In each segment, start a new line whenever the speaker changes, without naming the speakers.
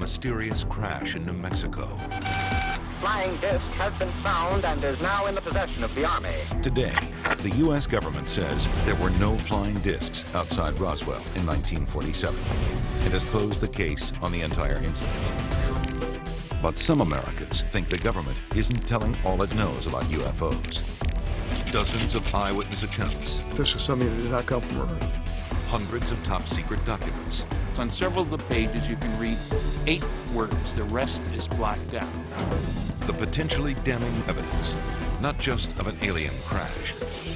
mysterious crash in New Mexico.
Flying disc has been found and is now in the possession of the Army.
Today, the U.S. government says there were no flying discs outside Roswell in 1947. It has closed the case on the entire incident. But some Americans think the government isn't telling all it knows about UFOs. Dozens of eyewitness accounts.
This is something that did not come from Earth.
Hundreds of top-secret documents.
On several of the pages, you can read 8 words. The rest is blacked out.
The potentially damning evidence, not just of an alien crash,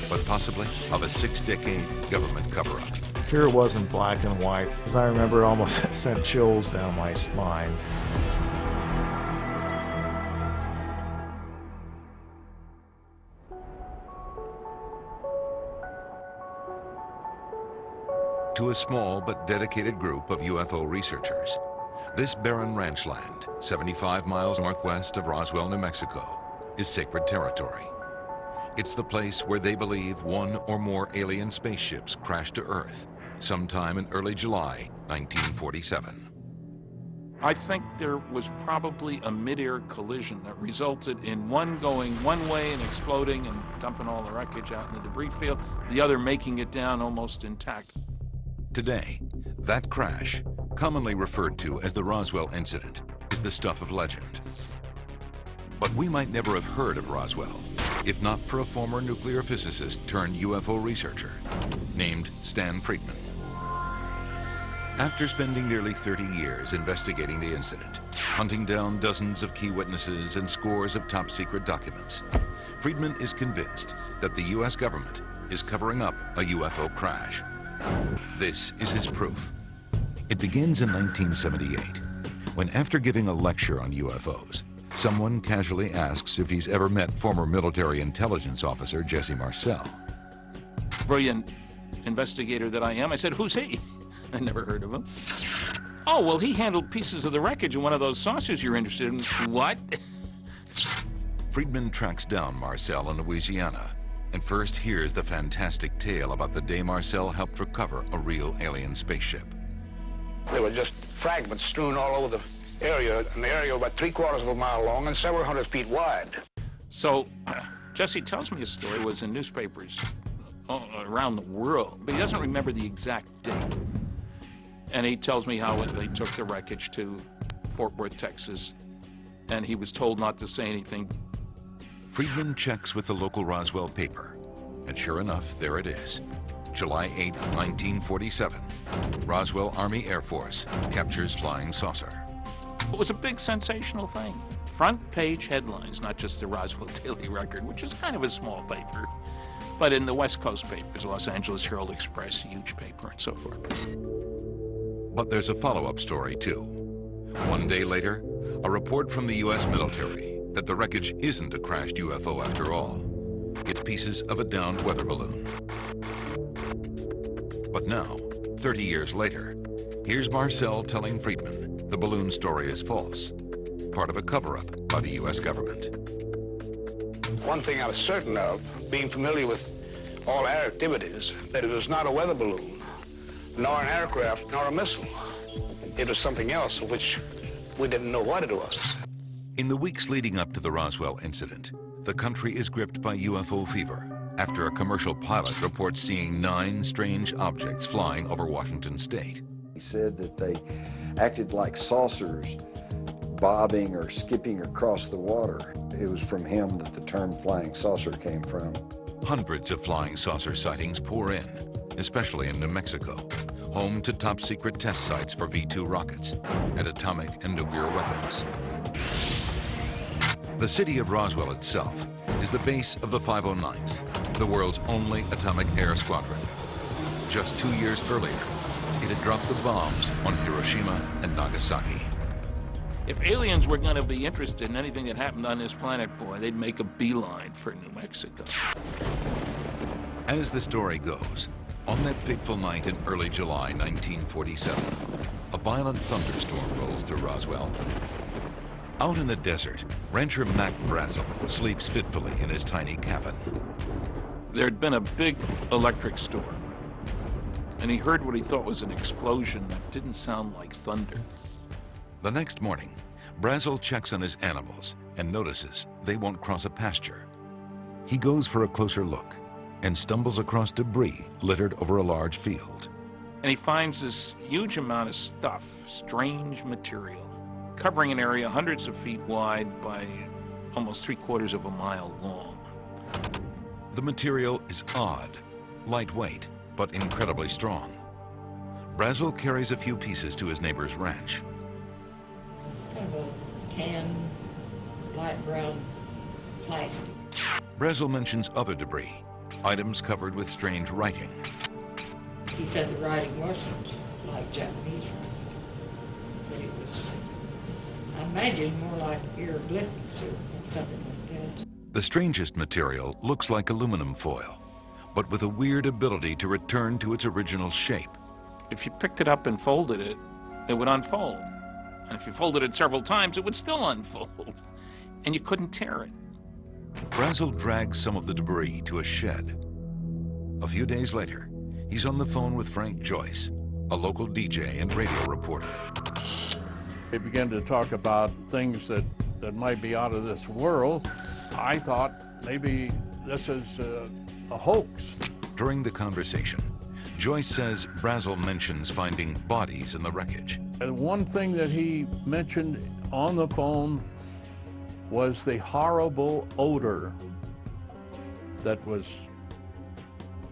but possibly of a 6-decade government cover-up.
Here it was in black and white. As I remember, it almost sent chills down my spine.
To a small but dedicated group of UFO researchers, this barren ranch land, 75 miles northwest of Roswell, New Mexico, is sacred territory. It's the place where they believe one or more alien spaceships crashed to Earth sometime in early July 1947.
I think there was probably a mid-air collision that resulted in one going one way and exploding and dumping all the wreckage out in the debris field, the other making it down almost intact.
Today, that crash, commonly referred to as the Roswell incident, is the stuff of legend. But we might never have heard of Roswell if not for a former nuclear physicist turned UFO researcher named Stan Friedman. After spending nearly 30 years investigating the incident, hunting down dozens of key witnesses and scores of top-secret documents, Friedman is convinced that the U.S. government is covering up a UFO crash. This is his proof. It begins in 1978, when after giving a lecture on UFOs, someone casually asks if he's ever met former military intelligence officer Jesse Marcel.
Brilliant investigator that I am, I said, "Who's he?" I never heard of him. "Oh, well, he handled pieces of the wreckage in one of those saucers you're interested in." What?
Friedman tracks down Marcel in Louisiana and first hears the fantastic tale about the day Marcel helped recover a real alien spaceship.
There were just fragments strewn all over the area, an area about 3/4 of a mile long and several hundred feet wide.
So, Jesse tells me a story, was in newspapers around the world, but he doesn't remember the exact date. And he tells me how they took the wreckage to Fort Worth, Texas, and he was told not to say anything.
Friedman checks with the local Roswell paper, and sure enough, there it is. July 8, 1947. Roswell Army Air Force captures flying saucer.
It was a big sensational thing. Front page headlines, not just the Roswell Daily Record, which is kind of a small paper, but in the West Coast papers, Los Angeles Herald Express, huge paper, and so forth.
But there's a follow-up story, too. One day later, a report from the U.S. military that the wreckage isn't a crashed UFO after all. It's pieces of a downed weather balloon. But now, 30 years later, here's Marcel telling Friedman the balloon story is false, part of a cover-up by the U.S. government.
One thing I was certain of, being familiar with all air activities, that it was not a weather balloon, nor an aircraft, nor a missile. It was something else, which we didn't know what it was.
In the weeks leading up to the Roswell incident, the country is gripped by UFO fever after a commercial pilot reports seeing 9 strange objects flying over Washington state.
He said that they acted like saucers, bobbing or skipping across the water. It was from him that the term flying saucer came from.
Hundreds of flying saucer sightings pour in, especially in New Mexico, home to top-secret test sites for V-2 rockets and atomic and nuclear weapons. The city of Roswell itself is the base of the 509th, the world's only atomic air squadron. Just 2 years earlier, it had dropped the bombs on Hiroshima and Nagasaki.
If aliens were going to be interested in anything that happened on this planet, boy, they'd make a beeline for New Mexico.
As the story goes, on that fateful night in early July 1947, a violent thunderstorm rolls through Roswell. Out in the desert, rancher Mac Brazel sleeps fitfully in his tiny cabin.
There'd been a big electric storm, and he heard what he thought was an explosion that didn't sound like thunder.
The next morning, Brazel checks on his animals and notices they won't cross a pasture. He goes for a closer look and stumbles across debris littered over a large field.
And he finds this huge amount of stuff, strange material, covering an area hundreds of feet wide by almost 3/4 of a mile long.
The material is odd, lightweight, but incredibly strong. Brazel carries a few pieces to his neighbor's ranch.
Kind of a tan, light brown plastic.
Brazel mentions other debris, items covered with strange writing.
He said the writing wasn't like Japanese writing, but it was, I imagine, more like hieroglyphics or something like that.
The strangest material looks like aluminum foil, but with a weird ability to return to its original shape.
If you picked it up and folded it, it would unfold. And if you folded it several times, it would still unfold. And you couldn't tear it.
Brazel drags some of the debris to a shed. A few days later, he's on the phone with Frank Joyce, a local DJ and radio reporter.
They began to talk about things that might be out of this world. I thought maybe this is a hoax.
During the conversation, Joyce says Brazel mentions finding bodies in the wreckage.
And one thing that he mentioned on the phone was the horrible odor that was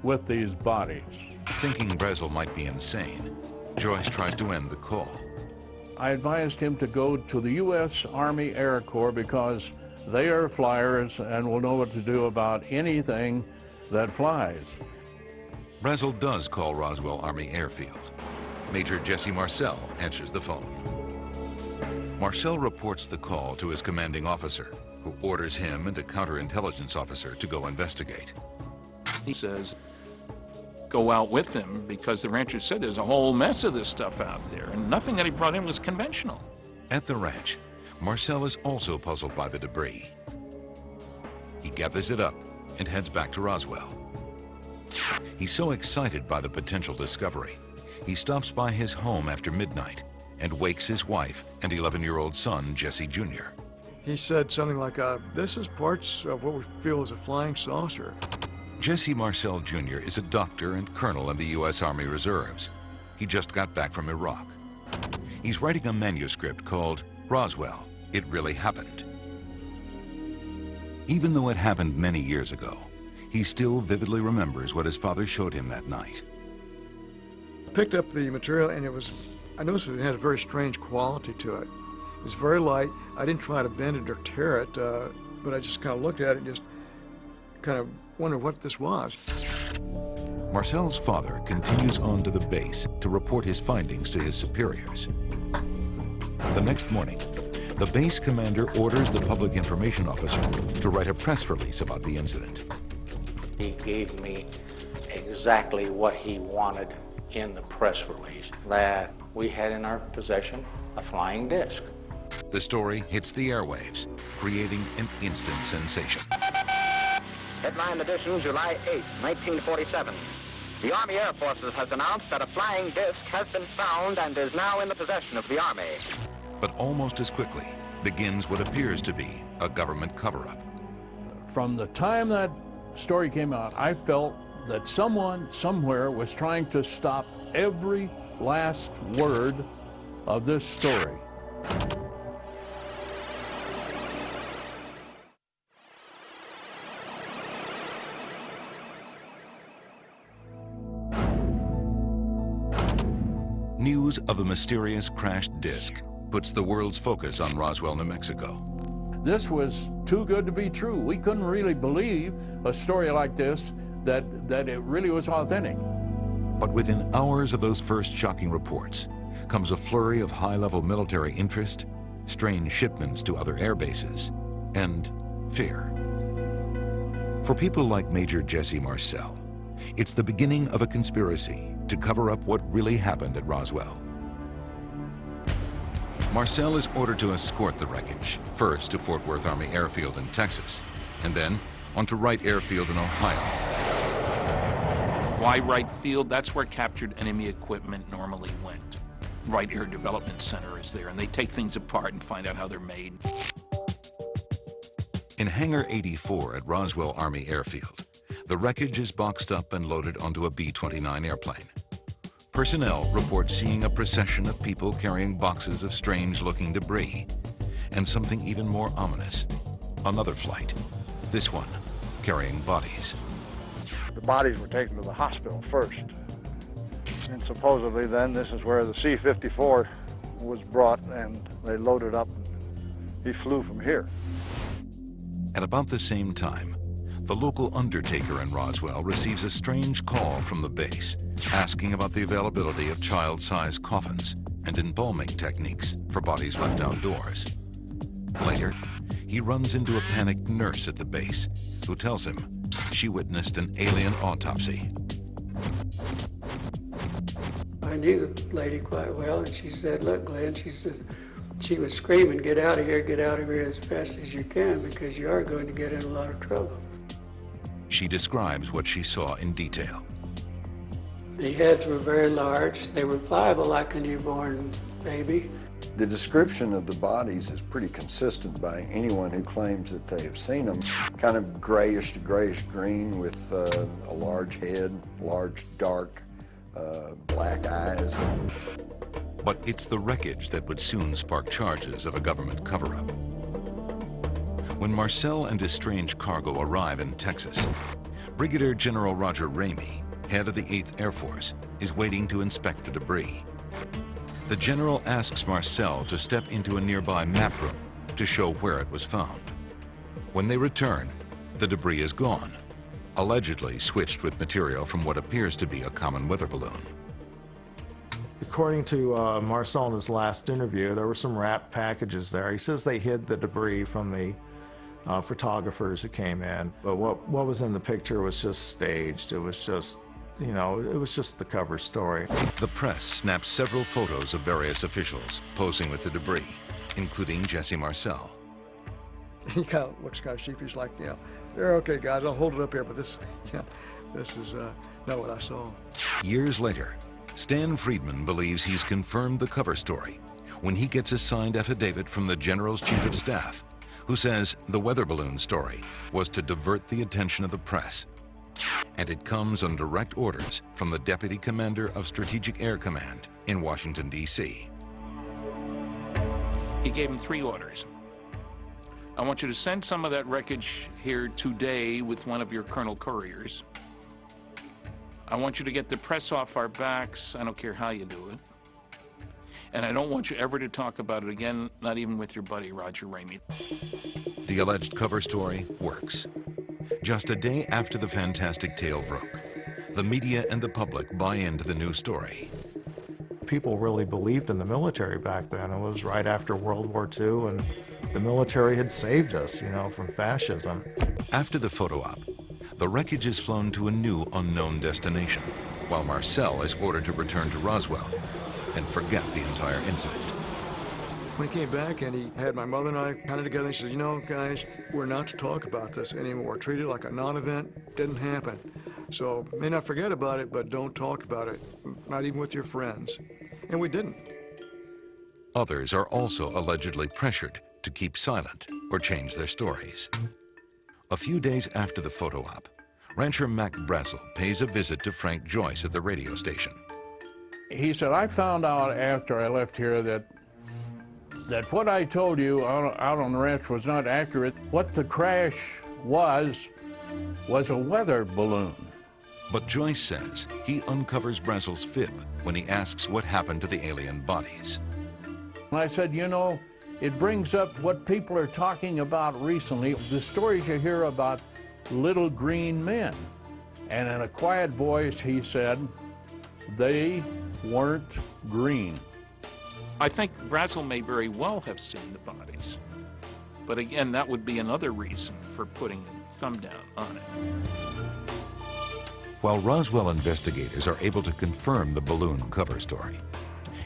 with these bodies.
Thinking Brazel might be insane, Joyce tries to end the call.
I advised him to go to the U.S. Army Air Corps because they are flyers and will know what to do about anything that flies.
Brazel does call Roswell Army Airfield. Major Jesse Marcel answers the phone. Marcel reports the call to his commanding officer, who orders him and a counterintelligence officer to go investigate.
He says, go out with him because the rancher said there's a whole mess of this stuff out there, and nothing that he brought in was conventional.
At the ranch, Marcel is also puzzled by the debris. He gathers it up and heads back to Roswell. He's so excited by the potential discovery, he stops by his home after midnight and wakes his wife and 11-year-old son, Jesse Jr.
He said something like, this is parts of what we feel is a flying saucer.
Jesse Marcel Jr. is a doctor and colonel in the U.S. Army Reserves. He just got back from Iraq. He's writing a manuscript called Roswell, It Really Happened. Even though it happened many years ago, he still vividly remembers what his father showed him that night.
I picked up the material and I noticed it had a very strange quality to it. It was very light. I didn't try to bend it or tear it, but I just kind of looked at it and just kind of wondered what this was.
Marcel's father continues on to the base to report his findings to his superiors. The next morning, the base commander orders the public information officer to write a press release about the incident.
He gave me exactly what he wanted in the press release, that we had in our possession a flying disc.
The story hits the airwaves, creating an instant sensation.
Headline edition, July 8, 1947. The Army Air Forces has announced that a flying disc has been found and is now in the possession of the Army.
But almost as quickly begins what appears to be a government cover-up.
From the time that story came out, I felt that someone somewhere was trying to stop every last word of this story.
News of the mysterious crashed disc puts the world's focus on Roswell, New Mexico.
This was too good to be true. We couldn't really believe a story like this, that it really was authentic.
But within hours of those first shocking reports comes a flurry of high-level military interest, strange shipments to other air bases, and fear. For people like Major Jesse Marcel, it's the beginning of a conspiracy to cover up what really happened at Roswell. Marcel is ordered to escort the wreckage, first to Fort Worth Army Airfield in Texas, and then onto Wright Airfield in Ohio.
Why Wright Field? That's where captured enemy equipment normally went. Right Air Development Center is there, and they take things apart and find out how they're made.
In Hangar 84 at Roswell Army Airfield, the wreckage is boxed up and loaded onto a B-29 airplane. Personnel report seeing a procession of people carrying boxes of strange-looking debris, and something even more ominous, another flight, this one carrying bodies.
The bodies were taken to the hospital first. And supposedly then this is where the C-54 was brought and they loaded up and he flew from here.
At about the same time, the local undertaker in Roswell receives a strange call from the base, asking about the availability of child-sized coffins and embalming techniques for bodies left outdoors. Later, he runs into a panicked nurse at the base who tells him she witnessed an alien autopsy.
I knew the lady quite well, and she said, "Look, Glenn," she said, she was screaming, get out of here as fast as you can, because you are going to get in a lot of trouble."
She describes what she saw in detail.
The heads were very large. They were pliable like a newborn baby.
The description of the bodies is pretty consistent by anyone who claims that they have seen them. Kind of grayish to grayish green with a large head, large dark black eyes.
But it's the wreckage that would soon spark charges of a government cover-up. When Marcel and his strange cargo arrive in Texas, Brigadier General Roger Ramey, head of the 8th Air Force, is waiting to inspect the debris. The general asks Marcel to step into a nearby map room to show where it was found. When they return, the debris is gone, allegedly switched with material from what appears to be a common weather balloon.
According to Marcel in his last interview, there were some wrapped packages there. He says they hid the debris from the photographers who came in, but what was in the picture was just staged. It was just, you know, it was just the cover story.
The press snapped several photos of various officials posing with the debris, including Jesse Marcel.
He kind of looks kind of sheepish, like, you know, "They're okay, guys, I'll hold it up here, but this, you know, this is not what I saw."
Years later, Stan Friedman believes he's confirmed the cover story when he gets a signed affidavit from the General's Chief of Staff, who says the weather balloon story was to divert the attention of the press. And it comes on direct orders from the Deputy Commander of Strategic Air Command in Washington, D.C.
He gave him 3 orders. I want you to send some of that wreckage here today with one of your Colonel Couriers. I want you to get the press off our backs. I don't care how you do it. And I don't want you ever to talk about it again, not even with your buddy, Roger Ramey.
The alleged cover story works. Just a day after the fantastic tale broke, the media and the public buy into the new story.
People really believed in the military back then. It was right after World War II, and the military had saved us, you know, from fascism.
After the photo op, the wreckage is flown to a new unknown destination, while Marcel is ordered to return to Roswell and forget the entire incident.
When he came back and he had my mother and I kind of together, he said, "You know, guys, we're not to talk about this anymore. Treat it like a non-event. Didn't happen. So may not forget about it, but don't talk about it, not even with your friends." And we didn't.
Others are also allegedly pressured to keep silent or change their stories. A few days after the photo op, rancher Mac Brazel pays a visit to Frank Joyce at the radio station.
He said, "I found out after I left here that what I told you out on the ranch was not accurate. What the crash was a weather balloon."
But Joyce says he uncovers Brazel's fib when he asks what happened to the alien bodies.
And I said, "You know, it brings up what people are talking about recently, the stories you hear about little green men." And in a quiet voice, he said, "They weren't green."
I think Brazel may very well have seen the bodies. But again, that would be another reason for putting a thumb down on it.
While Roswell investigators are able to confirm the balloon cover story,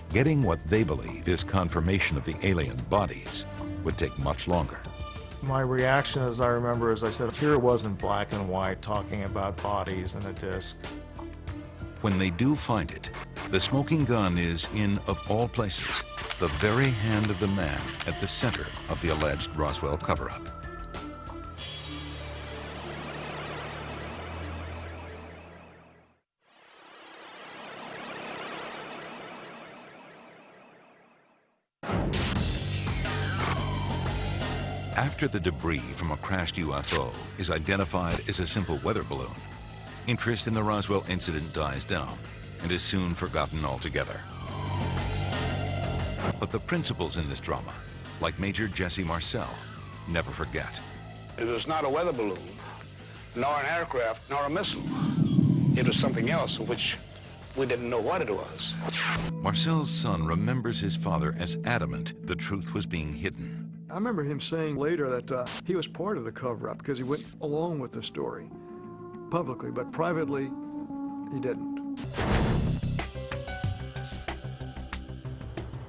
getting what they believe is confirmation of the alien bodies would take much longer.
My reaction, as I remember, as I said, here it was in black and white talking about bodies and a disc.
When they do find it, The smoking gun is in, of all places, the very hand of the man at the center of the alleged Roswell cover-up. After the debris from a crashed UFO is identified as a simple weather balloon, interest in the Roswell incident dies down and is soon forgotten altogether. But the principals in this drama, like Major Jesse Marcel, never forget.
It was not a weather balloon, nor an aircraft, nor a missile. It was something else of which we didn't know what it was.
Marcel's son remembers his father as adamant the truth was being hidden.
I remember him saying later that he was part of the cover-up because he went along with the story publicly, but privately, he didn't.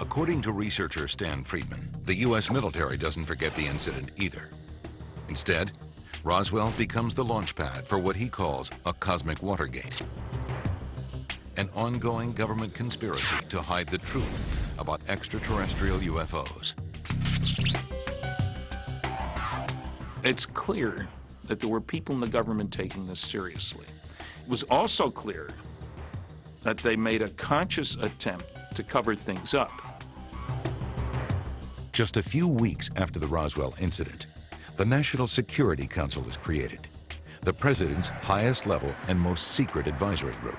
According to researcher Stan Friedman, the U.S. military doesn't forget the incident either. Instead, Roswell becomes the launch pad for what he calls a cosmic Watergate, an ongoing government conspiracy to hide the truth about extraterrestrial UFOs.
It's clear that there were people in the government taking this seriously. It was also clear that they made a conscious attempt to cover things up.
Just a few weeks after the Roswell incident, the National Security Council is created, the president's highest level and most secret advisory group.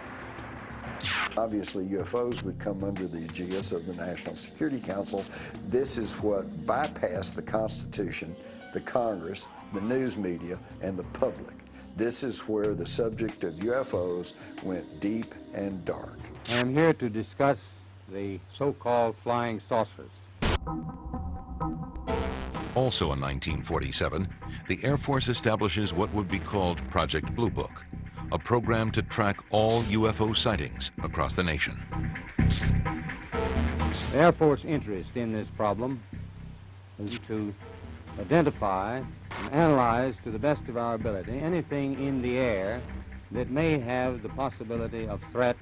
Obviously, UFOs would come under the aegis of the National Security Council. This is what bypassed the Constitution, the Congress, the news media, and the public. This is where the subject of UFOs went deep and dark.
I am here to discuss the so-called flying saucers.
Also in 1947, the Air Force establishes what would be called Project Blue Book, a program to track all UFO sightings across the nation.
The Air Force interest in this problem is to identify and analyze to the best of our ability anything in the air that may have the possibility of threat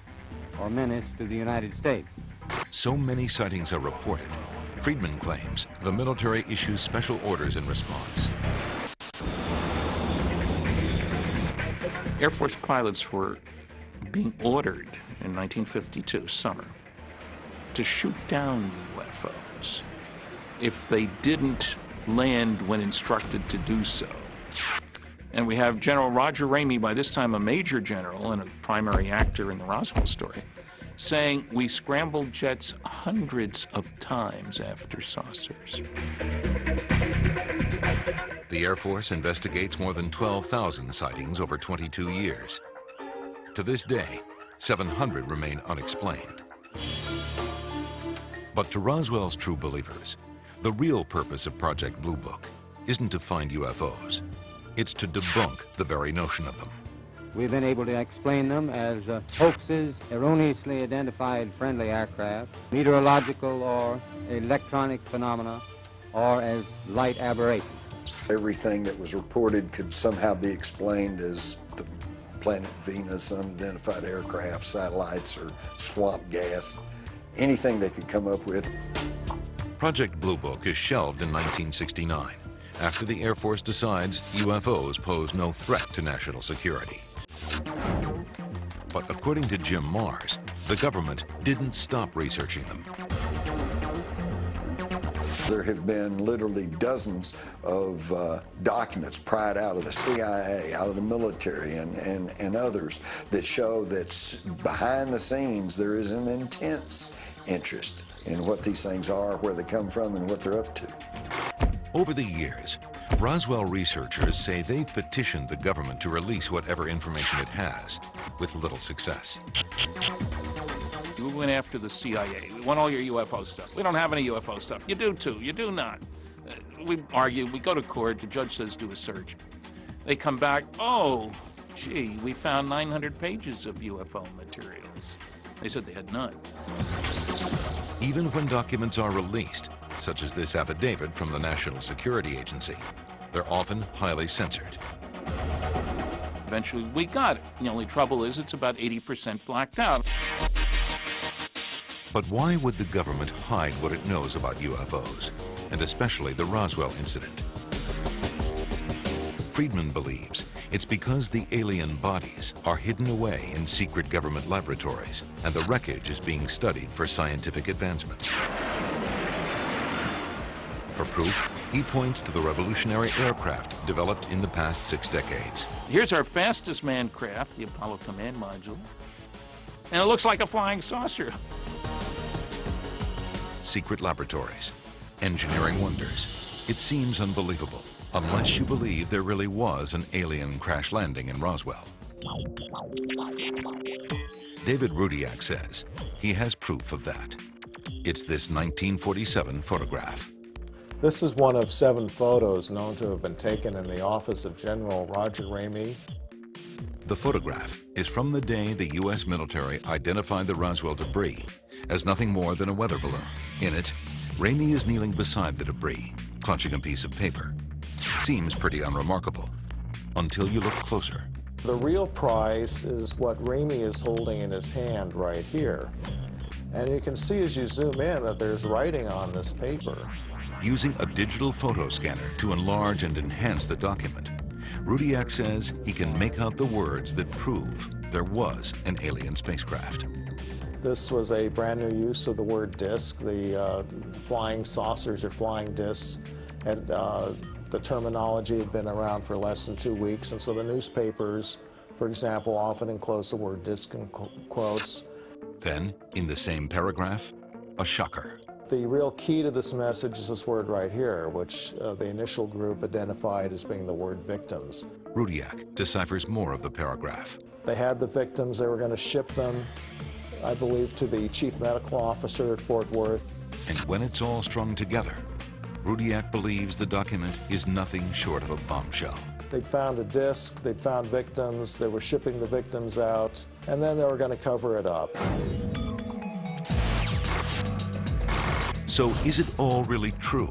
or menace to the United States.
So many sightings are reported, Friedman claims the military issues special orders in response.
Air Force pilots were being ordered in 1952, summer, to shoot down UFOs if they didn't land when instructed to do so. And we have General Roger Ramey, by this time a major general and a primary actor in the Roswell story, saying we scrambled jets hundreds of times after saucers.
The Air Force investigates more than 12,000 sightings over 22 years. To this day, 700 remain unexplained. But to Roswell's true believers, the real purpose of Project Blue Book isn't to find UFOs. It's to debunk the very notion of them.
We've been able to explain them as hoaxes, erroneously identified friendly aircraft, meteorological or electronic phenomena, or as light aberrations.
Everything that was reported could somehow be explained as the planet Venus, unidentified aircraft, satellites, or swamp gas, anything they could come up with.
Project Blue Book is shelved in 1969 after the Air Force decides UFOs pose no threat to national security. But according to Jim Mars, the government didn't stop researching them.
There have been literally dozens of documents pried out of the CIA, out of the military, and others that show that behind the scenes there is an intense interest in what these things are, where they come from, and what they're up to.
Over the years, Roswell researchers say they've petitioned the government to release whatever information it has, with little success.
We went after the CIA. We want all your UFO stuff. We don't have any UFO stuff. You do too. You do not. We argue. We go to court. The judge says do a search. They come back. Oh, gee, we found 900 pages of UFO materials. They said they had none.
Even when documents are released, such as this affidavit from the National Security Agency, they're often highly censored.
Eventually, we got it. The only trouble is it's about 80% blacked out.
But why would the government hide what it knows about UFOs, and especially the Roswell incident? Friedman believes it's because the alien bodies are hidden away in secret government laboratories, and the wreckage is being studied for scientific advancements. For proof, he points to the revolutionary aircraft developed in the past 6 decades.
Here's our fastest manned craft, the Apollo Command Module, and it looks like a flying saucer.
Secret laboratories, engineering wonders. It seems unbelievable, unless you believe there really was an alien crash landing in Roswell. David Rudiak says he has proof of that. It's this 1947 photograph.
This is one of 7 photos known to have been taken in the office of General Roger Ramey.
The photograph is from the day the U.S. military identified the Roswell debris as nothing more than a weather balloon. In it, Ramey is kneeling beside the debris, clutching a piece of paper. Seems pretty unremarkable, until you look closer.
The real prize is what Ramey is holding in his hand right here. And you can see as you zoom in that there's writing on this paper.
Using a digital photo scanner to enlarge and enhance the document, Rudiak says he can make out the words that prove there was an alien spacecraft.
This was a brand new use of the word disk. The flying saucers or flying disks, and the terminology had been around for less than 2 weeks, and so the newspapers, for example, often enclose the word disk in quotes.
Then, in the same paragraph, a shocker.
The real key to this message is this word right here, which the initial group identified as being the word victims.
Rudiak deciphers more of the paragraph.
They had the victims, they were going to ship them, I believe, to the chief medical officer at Fort Worth.
And when it's all strung together, Rudiak believes the document is nothing short of a bombshell.
They'd found a disc, they'd found victims, they were shipping the victims out, and then they were going to cover it up.
So is it all really true?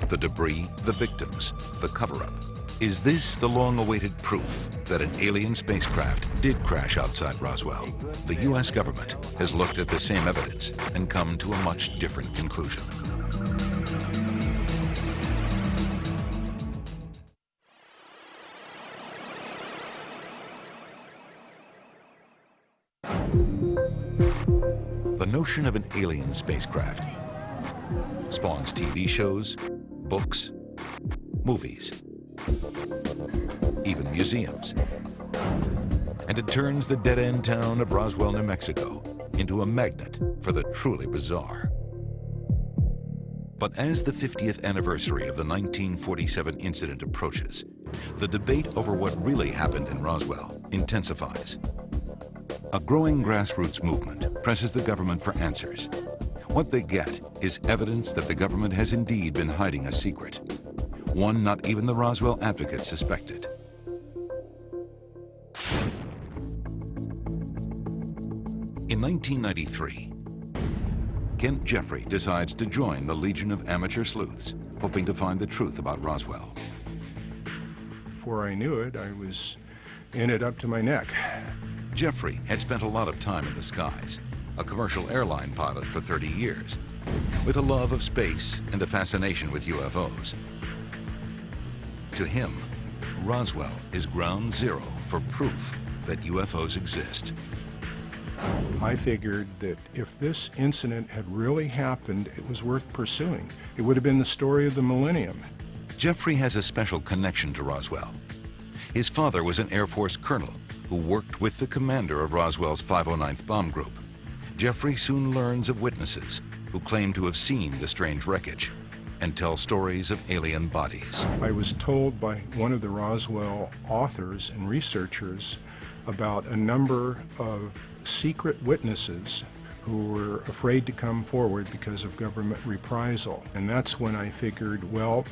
The debris, the victims, the cover-up. Is this the long-awaited proof that an alien spacecraft did crash outside Roswell? The U.S. government has looked at the same evidence and come to a much different conclusion. The notion of an alien spacecraft spawns TV shows, books, movies, even museums. And it turns the dead-end town of Roswell, New Mexico into a magnet for the truly bizarre. But as the 50th anniversary of the 1947 incident approaches, the debate over what really happened in Roswell intensifies. A growing grassroots movement presses the government for answers. What they get is evidence that the government has indeed been hiding a secret, one not even the Roswell advocates suspected. In 1993, Kent Jeffrey decides to join the Legion of Amateur Sleuths, hoping to find the truth about Roswell.
Before I knew it, I was in it up to my neck.
Jeffrey had spent a lot of time in the skies, a commercial airline pilot for 30 years, with a love of space and a fascination with UFOs. To him, Roswell is ground zero for proof that UFOs exist.
I figured that if this incident had really happened, it was worth pursuing. It would have been the story of the millennium.
Jeffrey has a special connection to Roswell. His father was an Air Force colonel who worked with the commander of Roswell's 509th Bomb Group. Jeffrey soon learns of witnesses who claim to have seen the strange wreckage and tell stories of alien bodies.
I was told by one of the Roswell authors and researchers about a number of secret witnesses who were afraid to come forward because of government reprisal. And that's when I figured, well,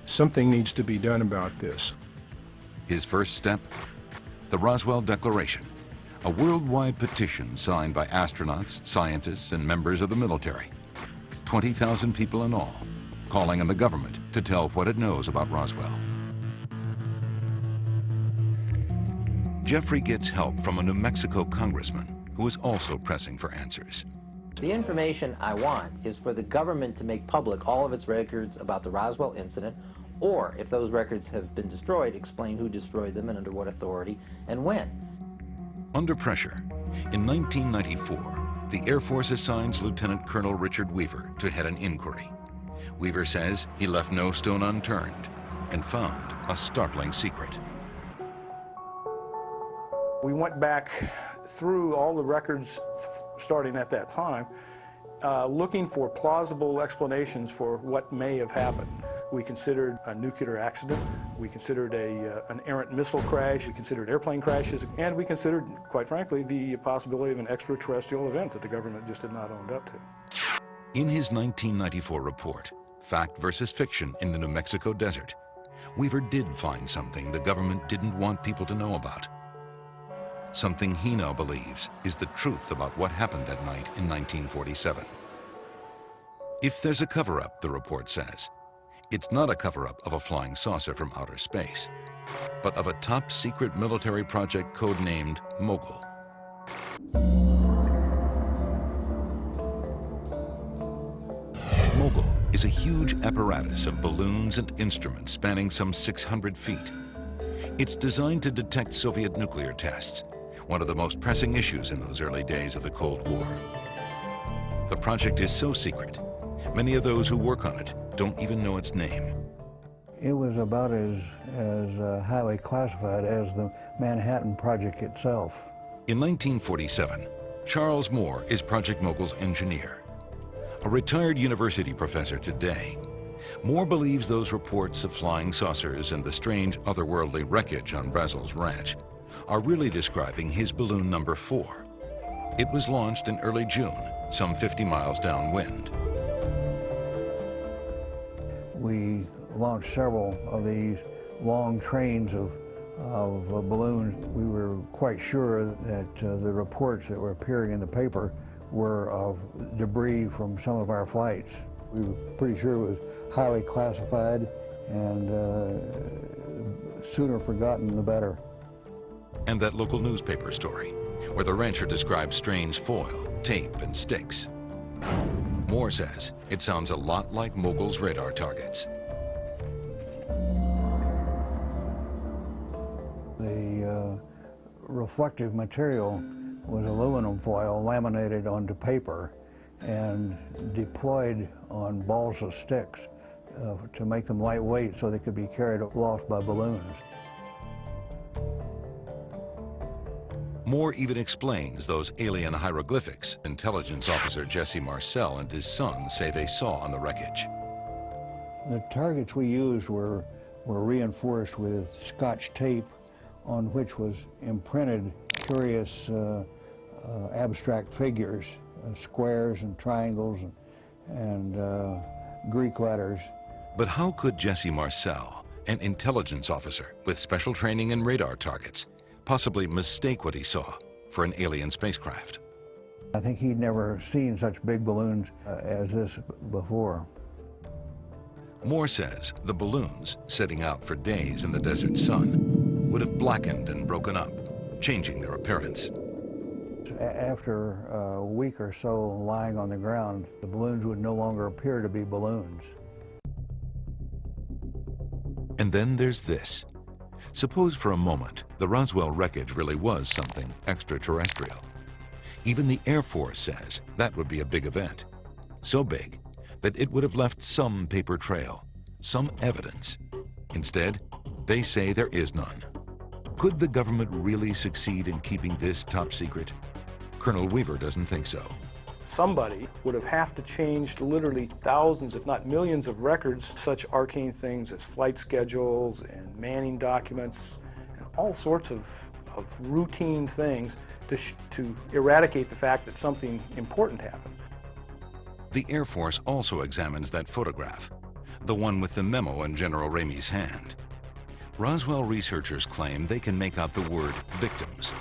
something needs to be done about this.
His first step? The Roswell Declaration, a worldwide petition signed by astronauts, scientists, and members of the military. 20,000 people in all, calling on the government to tell what it knows about Roswell. Jeffrey gets help from a New Mexico congressman who is also pressing for answers.
The information I want is for the government to make public all of its records about the Roswell incident, or if those records have been destroyed, explain who destroyed them and under what authority and when.
Under pressure, in 1994, the Air Force assigns Lieutenant Colonel Richard Weaver to head an inquiry. Weaver says he left no stone unturned and found a startling secret.
We went back through all the records starting at that time, looking for plausible explanations for what may have happened. We considered a nuclear accident, we considered an errant missile crash, we considered airplane crashes, and we considered, quite frankly, the possibility of an extraterrestrial event that the government just had not owned up to.
In his 1994 report, Fact versus Fiction in the New Mexico Desert, Weaver did find something the government didn't want people to know about. Something he now believes is the truth about what happened that night in 1947. If there's a cover-up, the report says, it's not a cover-up of a flying saucer from outer space, but of a top-secret military project codenamed Mogul. Mogul is a huge apparatus of balloons and instruments spanning some 600 feet. It's designed to detect Soviet nuclear tests, one of the most pressing issues in those early days of the Cold War. The project is so secret, many of those who work on it don't even know its name.
It was about as highly classified as the Manhattan Project itself.
In 1947, Charles Moore is Project Mogul's engineer. A retired university professor today, Moore believes those reports of flying saucers and the strange otherworldly wreckage on Brazel's ranch are really describing his balloon number 4. It was launched in early June, some 50 miles downwind.
We launched several of these long trains of balloons. We were quite sure that the reports that were appearing in the paper were of debris from some of our flights. We were pretty sure it was highly classified, and sooner forgotten the better.
And that local newspaper story, where the rancher describes strange foil, tape, and sticks. Moore says it sounds a lot like Mogul's radar targets.
The reflective material was aluminum foil laminated onto paper and deployed on balls of sticks to make them lightweight so they could be carried aloft by balloons.
Moore even explains those alien hieroglyphics intelligence officer Jesse Marcel and his son say they saw on the wreckage.
The targets we used were reinforced with Scotch tape on which was imprinted curious abstract figures, squares and triangles and Greek letters.
But how could Jesse Marcel, an intelligence officer with special training in radar targets, possibly mistake what he saw for an alien spacecraft?
I think he'd never seen such big balloons as this before.
Moore says the balloons, setting out for days in the desert sun, would have blackened and broken up, changing their appearance.
After a week or so lying on the ground, the balloons would no longer appear to be balloons.
And then there's this. Suppose for a moment the Roswell wreckage really was something extraterrestrial. Even the Air Force says that would be a big event. So big that it would have left some paper trail, some evidence. Instead, they say there is none. Could the government really succeed in keeping this top secret? Colonel Weaver doesn't think so.
Somebody would have to change literally thousands, if not millions of records, such arcane things as flight schedules and manning documents and all sorts of routine things to eradicate the fact that something important happened.
The Air Force also examines that photograph, the one with the memo in General Ramey's hand. Roswell researchers claim they can make out the word victims,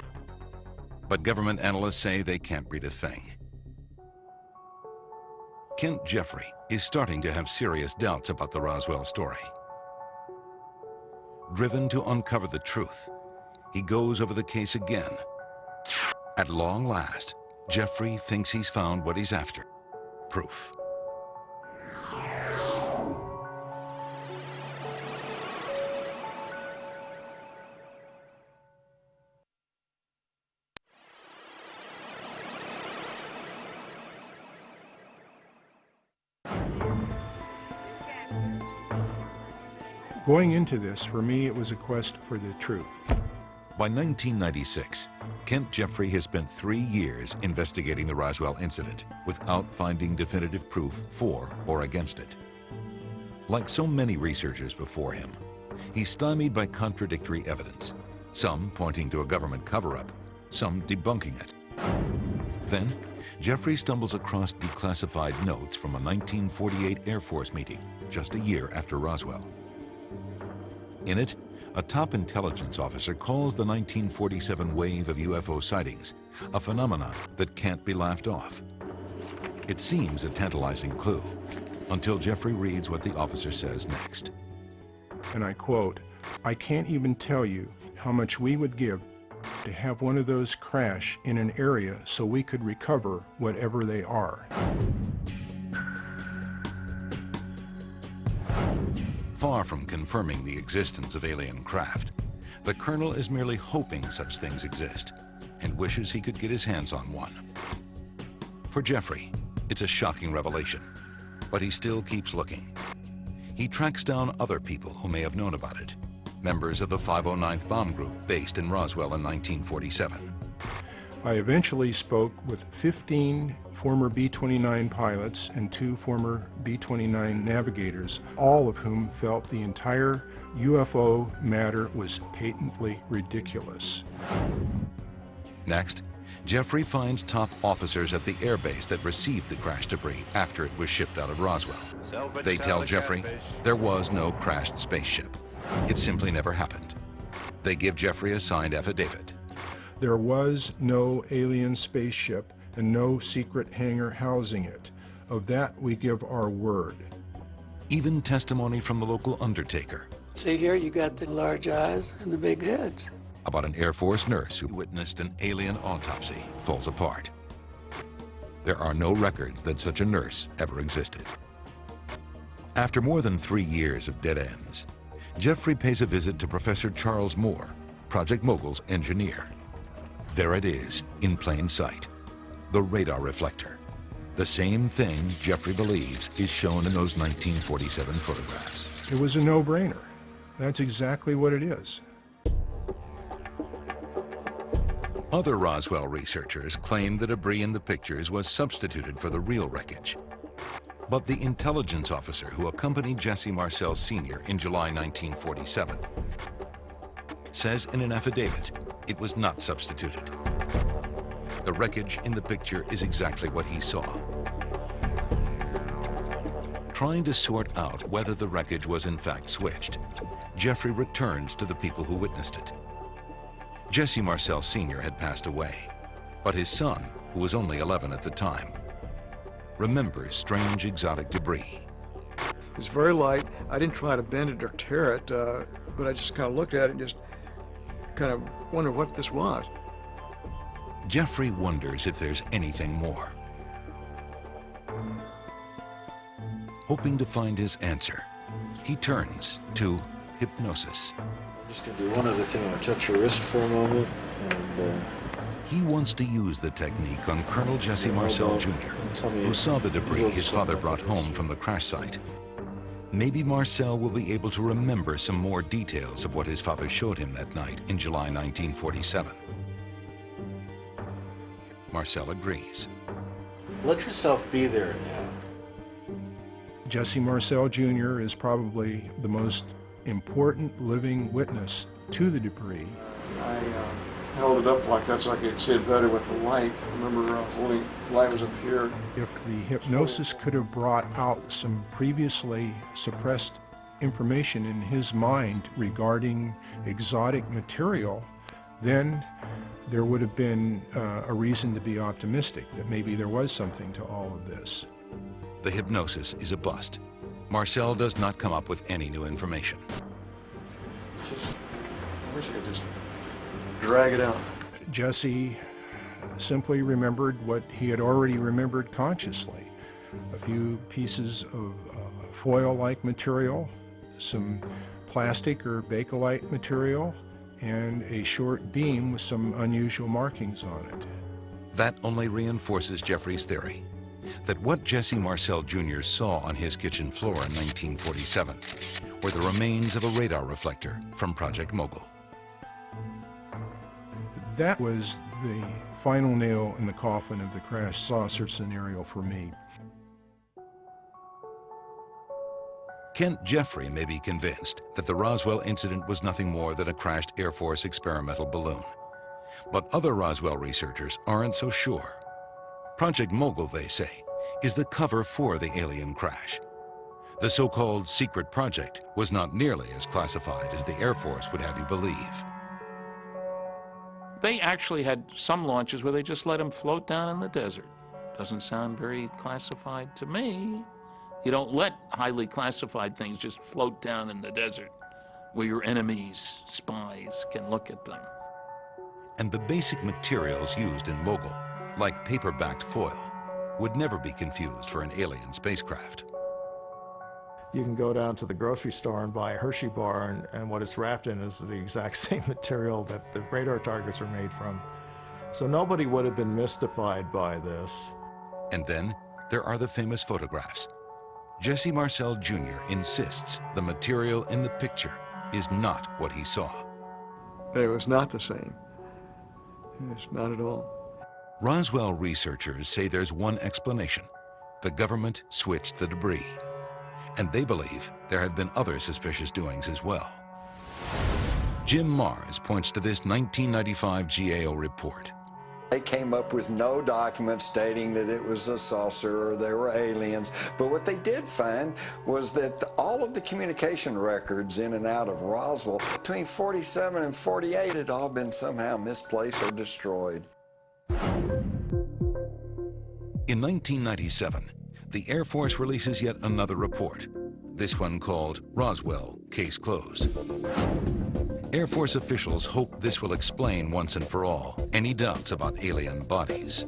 but government analysts say they can't read a thing. Kent Jeffrey is starting to have serious doubts about the Roswell story. Driven to uncover the truth, he goes over the case again. At long last, Jeffrey thinks he's found what he's after: proof.
Going into this, for me, it was a quest for the truth.
By 1996, Kent Jeffrey has spent 3 years investigating the Roswell incident without finding definitive proof for or against it. Like so many researchers before him, he's stymied by contradictory evidence, some pointing to a government cover-up, some debunking it. Then, Jeffrey stumbles across declassified notes from a 1948 Air Force meeting, just a year after Roswell. In it, a top intelligence officer calls the 1947 wave of UFO sightings a phenomenon that can't be laughed off. It seems a tantalizing clue, until Jeffrey reads what the officer says next.
And I quote, "I can't even tell you how much we would give to have one of those crash in an area so we could recover whatever they are."
Far from confirming the existence of alien craft, the colonel is merely hoping such things exist and wishes he could get his hands on one. For Jeffrey, it's a shocking revelation, but he still keeps looking. He tracks down other people who may have known about it, members of the 509th Bomb Group based in Roswell in 1947.
I eventually spoke with 15 former B-29 pilots and 2 former B-29 navigators, all of whom felt the entire UFO matter was patently ridiculous.
Next, Jeffrey finds top officers at the airbase that received the crash debris after it was shipped out of Roswell. They tell Jeffrey there was no crashed spaceship. It simply never happened. They give Jeffrey a signed affidavit.
There was no alien spaceship and no secret hangar housing it. Of that we give our word.
Even testimony from the local undertaker.
See here, you got the large eyes and the big heads.
About an Air Force nurse who witnessed an alien autopsy falls apart. There are no records that such a nurse ever existed. After more than 3 years of dead ends, Jeffrey pays a visit to Professor Charles Moore, Project Mogul's engineer. There it is, in plain sight, the radar reflector. The same thing Jeffrey believes is shown in those 1947 photographs.
It was a no-brainer. That's exactly what it is.
Other Roswell researchers claim the debris in the pictures was substituted for the real wreckage. But the intelligence officer who accompanied Jesse Marcel Sr. in July 1947 says in an affidavit it was not substituted. The wreckage in the picture is exactly what he saw. Trying to sort out whether the wreckage was in fact switched, Jeffrey returns to the people who witnessed it. Jesse Marcel Sr. had passed away, but his son, who was only 11 at the time, remembers strange exotic debris.
It was very light. I didn't try to bend it or tear it, but I just kind of looked at it and just kind of wondered what this was.
Jeffrey wonders if there's anything more. Hoping to find his answer, he turns to hypnosis.
I'm just going to do one other thing. I'll touch your wrist for a moment. And,
He wants to use the technique on Colonel Jesse Marcel Jr., who saw the debris his father brought home from the crash site. Maybe Marcel will be able to remember some more details of what his father showed him that night in July 1947. Marcel agrees.
let yourself be there now.
Jesse Marcel Jr. is probably the most important living witness to the debris.
I held it up like that so I could see it better with the light. I remember holding, light was up here.
If the hypnosis could have brought out some previously suppressed information in his mind regarding exotic material, then there would have been a reason to be optimistic that maybe there was something to all of this.
The hypnosis is a bust. Marcel does not come up with any new information.
I wish I could just drag it out.
Jesse simply remembered what he had already remembered consciously. A few pieces of foil-like material, some plastic or bakelite material, and a short beam with some unusual markings on it.
That only reinforces Jeffrey's theory that what Jesse Marcel Jr. saw on his kitchen floor in 1947 were the remains of a radar reflector from Project Mogul.
That was the final nail in the coffin of the crash saucer scenario for me.
Kent Jeffrey may be convinced that the Roswell incident was nothing more than a crashed Air Force experimental balloon. But other Roswell researchers aren't so sure. Project Mogul, they say, is the cover for the alien crash. The so-called secret project was not nearly as classified as the Air Force would have you believe.
They actually had some launches where they just let them float down in the desert. Doesn't sound very classified to me. You don't let highly classified things just float down in the desert where your enemies, spies, can look at them.
And the basic materials used in Mogul, like paper-backed foil, would never be confused for an alien spacecraft.
You can go down to the grocery store and buy a Hershey bar, and what it's wrapped in is the exact same material that the radar targets are made from. So nobody would have been mystified by this.
And then there are the famous photographs. Jesse Marcel Jr. insists the material in the picture is not what he saw.
It was not the same. It's not at all.
Roswell researchers say there's one explanation. The government switched the debris. And they believe there have been other suspicious doings as well. Jim Mars points to this 1995 GAO report.
They came up with no document stating that it was a saucer or there were aliens, but what they did find was that all of the communication records in and out of Roswell between 47 and 48 had all been somehow misplaced or destroyed.
In 1997, the Air Force releases yet another report, this one called Roswell, Case Closed. Air Force officials hope this will explain once and for all any doubts about alien bodies.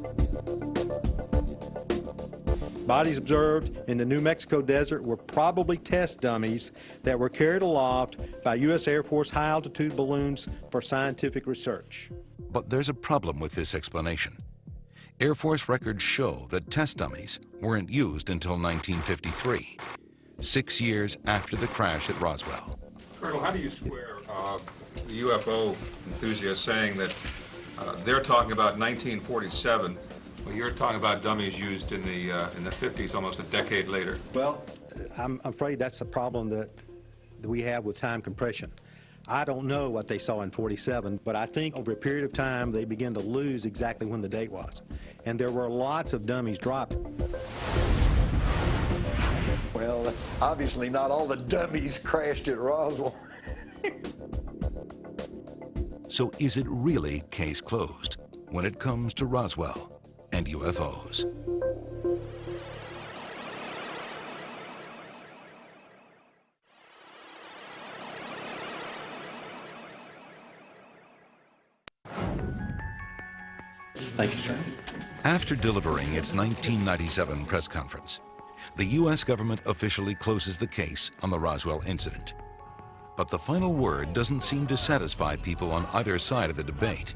Bodies observed in the New Mexico desert were probably test dummies that were carried aloft by U.S. Air Force high-altitude balloons for scientific research.
But there's a problem with this explanation. Air Force records show that test dummies weren't used until 1953, 6 years after the crash at Roswell.
Colonel, how do you square the UFO enthusiasts saying that they're talking about 1947, well, you're talking about dummies used in the 50s, almost a decade later?
Well, I'm afraid that's a problem that we have with time compression. I don't know what they saw in 47, but I think over a period of time they began to lose exactly when the date was. And there were lots of dummies dropped.
Well, obviously not all the dummies crashed at Roswell.
So is it really case closed when it comes to Roswell and UFOs?
Thank you, sir.
After delivering its 1997 press conference, the U.S. government officially closes the case on the Roswell incident. But the final word doesn't seem to satisfy people on either side of the debate.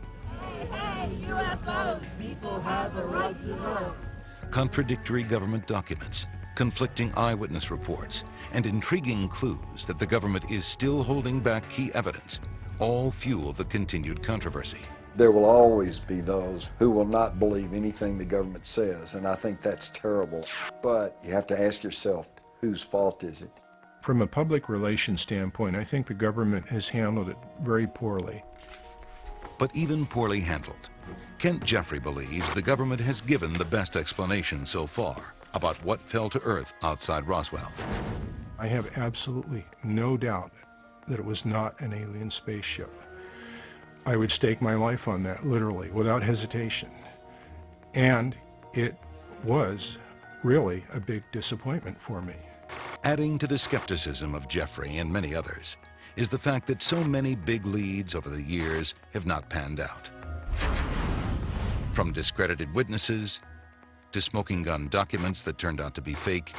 Hey, UFOs, people have a right to know.
Contradictory government documents, conflicting eyewitness reports, and intriguing clues that the government is still holding back key evidence all fuel the continued controversy.
There will always be those who will not believe anything the government says, and I think that's terrible. But you have to ask yourself, whose fault is it?
From a public relations standpoint, I think the government has handled it very poorly.
But even poorly handled, Kent Jeffrey believes the government has given the best explanation so far about what fell to Earth outside Roswell.
I have absolutely no doubt that it was not an alien spaceship. I would stake my life on that, literally, without hesitation. And it was really a big disappointment for me.
Adding to the skepticism of Jeffrey and many others is the fact that so many big leads over the years have not panned out. From discredited witnesses to smoking gun documents that turned out to be fake,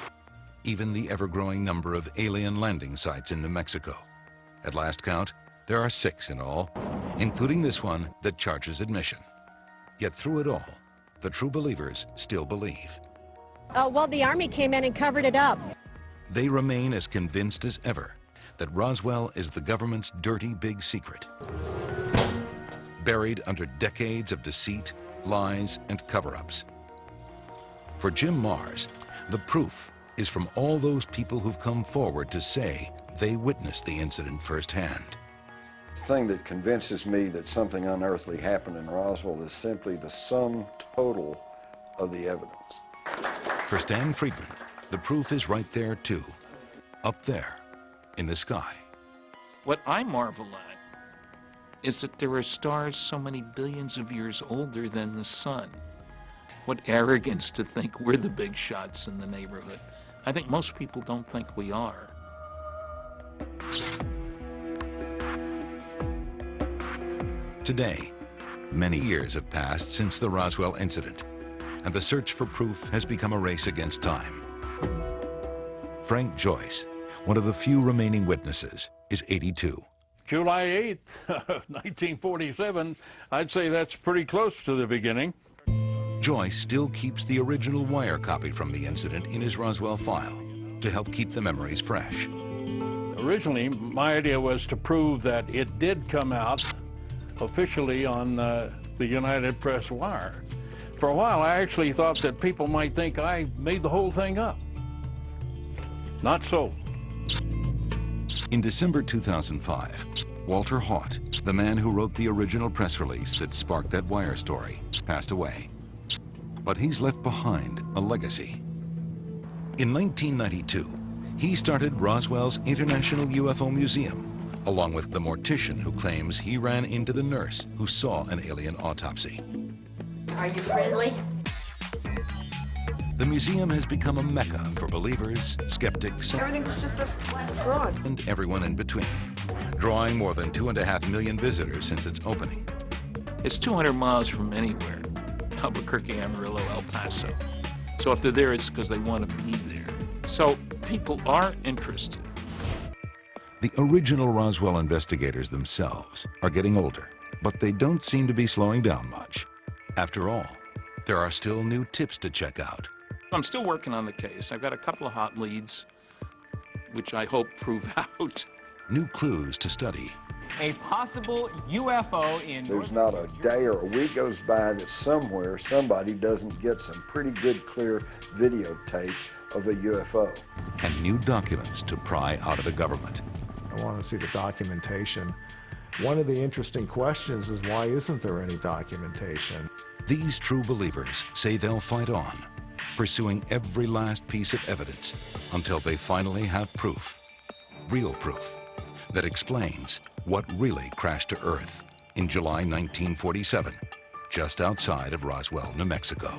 even the ever-growing number of alien landing sites in New Mexico. At last count, there are 6 in all, including this one that charges admission. Yet through it all, the true believers still believe.
Well, the Army came in and covered it up.
They remain as convinced as ever that Roswell is the government's dirty big secret, buried under decades of deceit, lies, and cover-ups. For Jim Mars, the proof is from all those people who've come forward to say they witnessed the incident firsthand.
The thing that convinces me that something unearthly happened in Roswell is simply the sum total of the evidence.
For Stan Friedman, the proof is right there too, up there in the sky.
What I marvel at is that there are stars so many billions of years older than the sun. What arrogance to think we're the big shots in the neighborhood. I think most people don't think we are.
Today, many years have passed since the Roswell incident, and the search for proof has become a race against time. Frank Joyce, one of the few remaining witnesses, is 82.
July 8th, 1947, I'd say that's pretty close to the beginning.
Joyce still keeps the original wire copy from the incident in his Roswell file to help keep the memories fresh.
Originally, my idea was to prove that it did come out officially on the United Press wire. For a while, I actually thought that people might think I made the whole thing up. Not so.
In December 2005, Walter Haut, the man who wrote the original press release that sparked that wire story, passed away. But he's left behind a legacy. In 1992, he started Roswell's International UFO Museum, along with the mortician who claims he ran into the nurse who saw an alien autopsy.
Are you friendly?
The museum has become a mecca for believers, skeptics,
Everything's just a fraud.
and everyone in between, drawing more than 2.5 million visitors since its opening.
It's 200 miles from anywhere. Albuquerque, Amarillo, El Paso. So if they're there, it's because they want to be there. So people are interested.
The original Roswell investigators themselves are getting older, but they don't seem to be slowing down much. After all, there are still new tips to check out.
I'm still working on the case. I've got a couple of hot leads, which I hope prove out.
New clues to study.
A possible UFO in...
There's not a day or a week goes by that somewhere somebody doesn't get some pretty good, clear videotape of a UFO.
And new documents to pry out of the government.
I want to see the documentation. One of the interesting questions is, why isn't there any documentation?
These true believers say they'll fight on, pursuing every last piece of evidence until they finally have proof, real proof, that explains what really crashed to Earth in July 1947, just outside of Roswell, New Mexico.